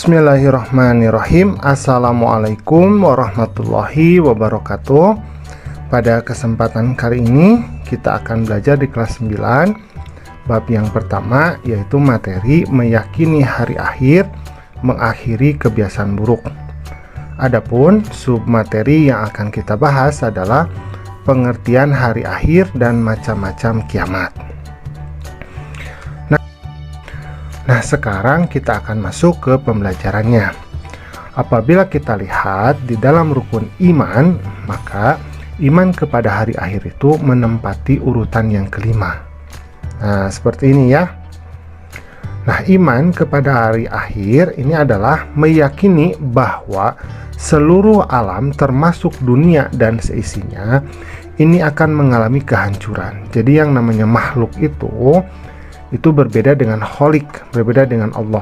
Bismillahirrahmanirrahim. Assalamualaikum warahmatullahi wabarakatuh. Pada kesempatan kali ini kita akan belajar di kelas 9 bab yang pertama, yaitu materi meyakini hari akhir mengakhiri kebiasaan buruk. Adapun submateri yang akan kita bahas adalah pengertian hari akhir dan macam-macam kiamat. Nah, sekarang kita akan masuk ke pembelajarannya. Apabila kita lihat di dalam rukun iman, maka iman kepada hari akhir itu menempati urutan yang kelima. Nah, seperti ini ya. Nah, iman kepada hari akhir ini adalah meyakini bahwa seluruh alam termasuk dunia dan seisinya ini akan mengalami kehancuran. Jadi yang namanya makhluk itu berbeda dengan Khalik, berbeda dengan Allah.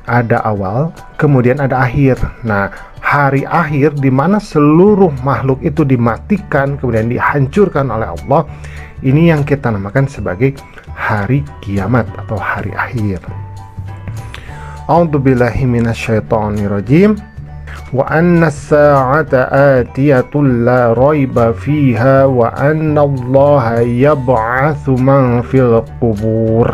Ada awal, kemudian ada akhir. Nah, hari akhir di mana seluruh makhluk itu dimatikan, kemudian dihancurkan oleh Allah, ini yang kita namakan sebagai hari kiamat atau hari akhir. A'udzubillahi minasyaitonirrajim. Wa anna as-sa'ata atiyatun la raiba fiha wa anna Allaha yab'atsu man fil qubur.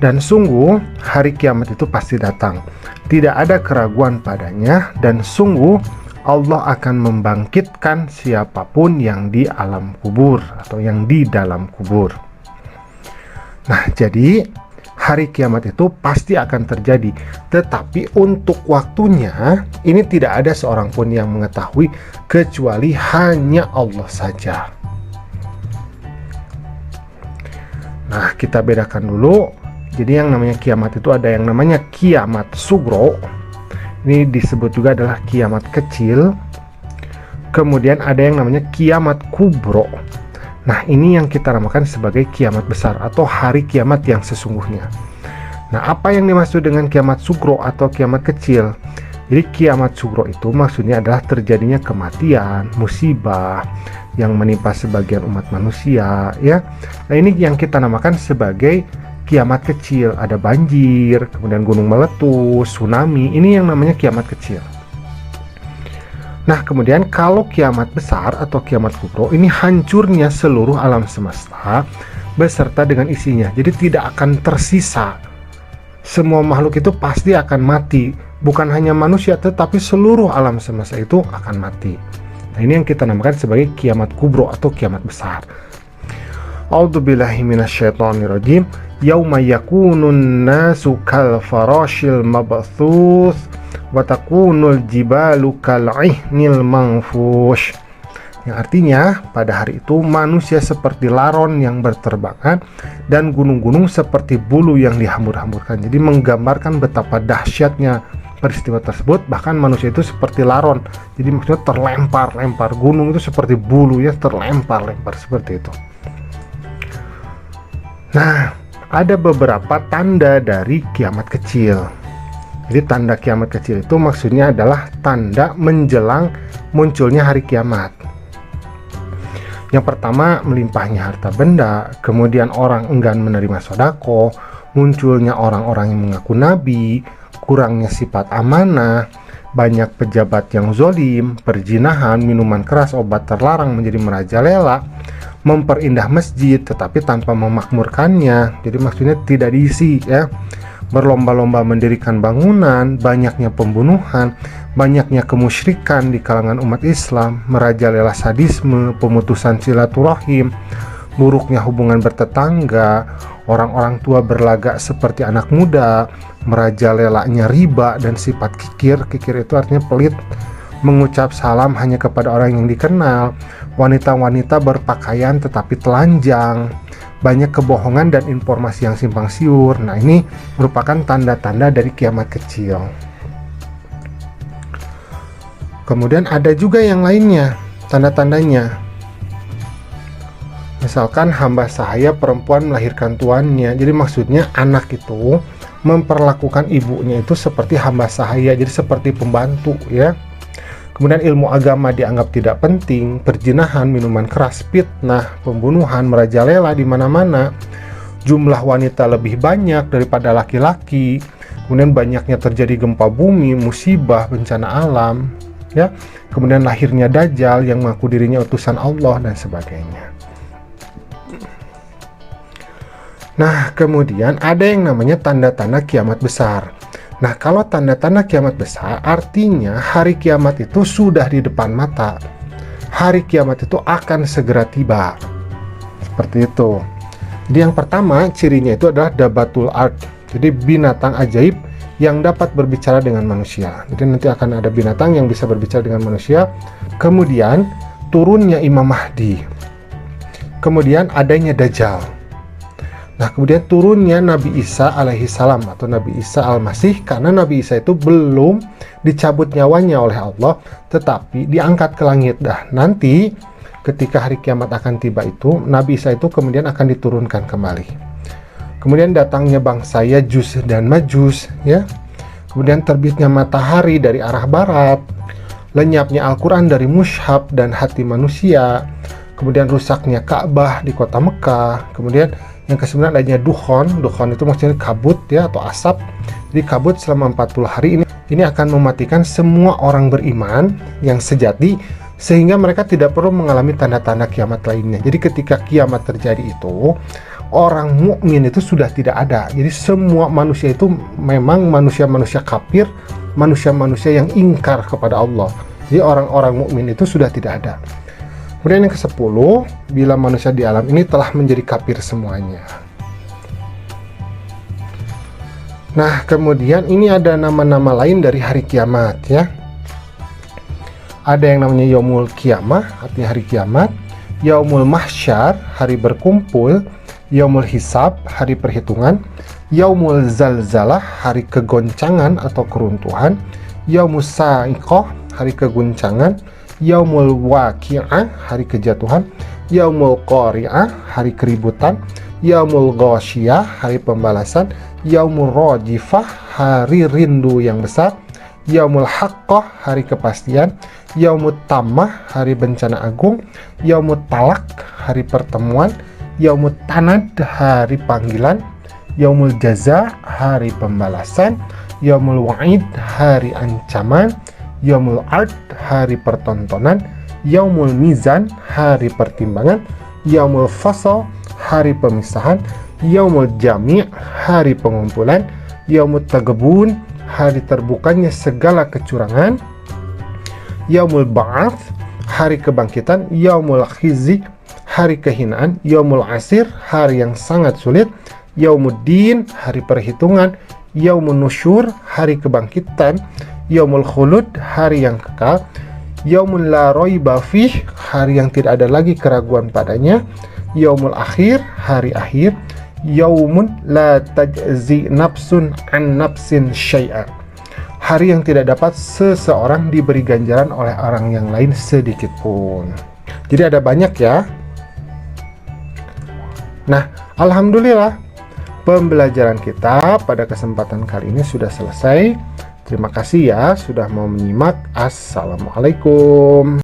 Dan sungguh hari kiamat itu pasti datang, tidak ada keraguan padanya, dan sungguh Allah akan membangkitkan siapapun yang di alam kubur atau yang di dalam kubur. Nah, jadi hari kiamat itu pasti akan terjadi, tetapi untuk waktunya ini tidak ada seorang pun yang mengetahui kecuali hanya Allah saja. Nah, kita bedakan dulu. Jadi yang namanya kiamat itu ada yang namanya kiamat sugro, ini disebut juga adalah kiamat kecil. Kemudian ada yang namanya kiamat kubro. Nah, ini yang kita namakan sebagai kiamat besar atau hari kiamat yang sesungguhnya. Nah, apa yang dimaksud dengan kiamat sugro atau kiamat kecil? Jadi kiamat sugro itu maksudnya adalah terjadinya kematian, musibah yang menimpa sebagian umat manusia, ya. Nah, ini yang kita namakan sebagai kiamat kecil. Ada banjir, kemudian gunung meletus, tsunami, ini yang namanya kiamat kecil. Nah, kemudian kalau kiamat besar atau kiamat kubro, ini hancurnya seluruh alam semesta beserta dengan isinya. Jadi tidak akan tersisa. Semua makhluk itu pasti akan mati. Bukan hanya manusia, tetapi seluruh alam semesta itu akan mati. Nah, ini yang kita namakan sebagai kiamat kubro atau kiamat besar. A'udzubillahi minasyaitonirrajim. Yauma yakunun nasu kal farashil mabthuth wa takunul jibalu kal ihnil manfush. Yang artinya pada hari itu manusia seperti laron yang berterbangan dan gunung-gunung seperti bulu yang dihambur-hamburkan. Jadi menggambarkan betapa dahsyatnya peristiwa tersebut. Bahkan manusia itu seperti laron. Jadi maksudnya terlempar-lempar. Gunung itu seperti bulu ya, terlempar-lempar seperti itu. Nah, ada beberapa tanda dari kiamat kecil. Jadi tanda kiamat kecil itu maksudnya adalah tanda menjelang munculnya hari kiamat. Yang pertama, melimpahnya harta benda, kemudian orang enggan menerima sodako, munculnya orang-orang yang mengaku nabi, kurangnya sifat amanah, banyak pejabat yang zolim, perzinahan, minuman keras, obat terlarang menjadi merajalela, memperindah masjid tetapi tanpa memakmurkannya, jadi maksudnya tidak diisi ya, berlomba-lomba mendirikan bangunan, banyaknya pembunuhan, banyaknya kemusyrikan di kalangan umat Islam, merajalela sadisme, pemutusan silaturahim, buruknya hubungan bertetangga, orang-orang tua berlagak seperti anak muda, merajalelanya riba dan sifat kikir. Kikir itu artinya pelit, mengucap salam hanya kepada orang yang dikenal, wanita-wanita berpakaian tetapi telanjang, banyak kebohongan dan informasi yang simpang siur. Nah, ini merupakan tanda-tanda dari kiamat kecil. Kemudian ada juga yang lainnya, tanda-tandanya. Misalkan hamba sahaya perempuan melahirkan tuannya. Jadi maksudnya anak itu memperlakukan ibunya itu seperti hamba sahaya, jadi seperti pembantu ya. Kemudian ilmu agama dianggap tidak penting, perzinahan, minuman keras, fitnah, pembunuhan, merajalela di mana-mana. Jumlah wanita lebih banyak daripada laki-laki, kemudian banyaknya terjadi gempa bumi, musibah, bencana alam, ya, kemudian lahirnya Dajjal yang mengaku dirinya utusan Allah dan sebagainya. Nah, kemudian ada yang namanya tanda-tanda kiamat besar. Nah, kalau tanda-tanda kiamat besar artinya hari kiamat itu sudah di depan mata. Hari kiamat itu akan segera tiba. Seperti itu. Jadi yang pertama cirinya itu adalah dabatul ard. Jadi binatang ajaib yang dapat berbicara dengan manusia. Jadi nanti akan ada binatang yang bisa berbicara dengan manusia. Kemudian turunnya Imam Mahdi. Kemudian adanya Dajjal. Nah, kemudian turunnya Nabi Isa alaihi salam atau Nabi Isa al-Masih, karena Nabi Isa itu belum dicabut nyawanya oleh Allah, tetapi diangkat ke langit. Dah nanti ketika hari kiamat akan tiba itu, Nabi Isa itu kemudian akan diturunkan kembali. Kemudian datangnya bangsa Yajus dan Majus, ya. Kemudian terbitnya matahari dari arah barat, lenyapnya Al-Quran dari mushaf dan hati manusia, kemudian rusaknya Ka'bah di kota Mekah, kemudian yang ke-9 adanya dukhon. Dukhon itu maksudnya kabut, ya, atau asap. Jadi kabut selama 40 hari ini akan mematikan semua orang beriman yang sejati, sehingga mereka tidak perlu mengalami tanda-tanda kiamat lainnya. Jadi ketika kiamat terjadi itu, orang mukmin itu sudah tidak ada. Jadi semua manusia itu memang manusia-manusia kafir, manusia-manusia yang ingkar kepada Allah. Jadi orang-orang mukmin itu sudah tidak ada. Kemudian yang ke-10, bila manusia di alam ini telah menjadi kafir semuanya. Nah, kemudian ini ada nama-nama lain dari hari kiamat, ya. Ada yang namanya Yaumul Qiyamah, artinya hari kiamat. Yaumul Mahsyar, hari berkumpul. Yaumul Hisab, hari perhitungan. Yaumul Zalzalah, hari kegoncangan atau keruntuhan. Yaumul Sa'iqah, hari keguncangan. Yaumul Waqi'ah, hari kejatuhan. Yaumul Qari'ah, hari keributan. Yaumul Ghasyiyah, hari pembalasan. Yaumul Rajifah, hari rindu yang besar. Yaumul Haqqah, hari kepastian. Yaumut Tammah, hari bencana agung. Yaumut Talak, hari pertemuan. Yaumut Tanad, hari panggilan. Yaumul Jaza, hari pembalasan. Yaumul Wa'id, hari ancaman. Yaumul Ard, hari pertontonan. Yaumul Mizan, hari pertimbangan. Yaumul Fasl, hari pemisahan. Yaumul Jami', hari pengumpulan. Yaumul Tagbun, hari terbukanya segala kecurangan. Yaumul Ba'ats, hari kebangkitan. Yaumul Khizi, hari kehinaan. Yaumul Asir, hari yang sangat sulit. Yaumuddin, hari perhitungan. Yaumun Nusyur, hari kebangkitan. Yaumul Khulud, hari yang kekal. Yaumul La Raiba Fih, hari yang tidak ada lagi keraguan padanya. Yaumul Akhir, hari akhir. Yaumun La Tajzi Nafsun An Nafsin Syai'a, hari yang tidak dapat seseorang diberi ganjaran oleh orang yang lain sedikit pun. Jadi ada banyak, ya. Nah, alhamdulillah pembelajaran kita pada kesempatan kali ini sudah selesai. Terima kasih, ya, sudah mau menyimak. Assalamualaikum.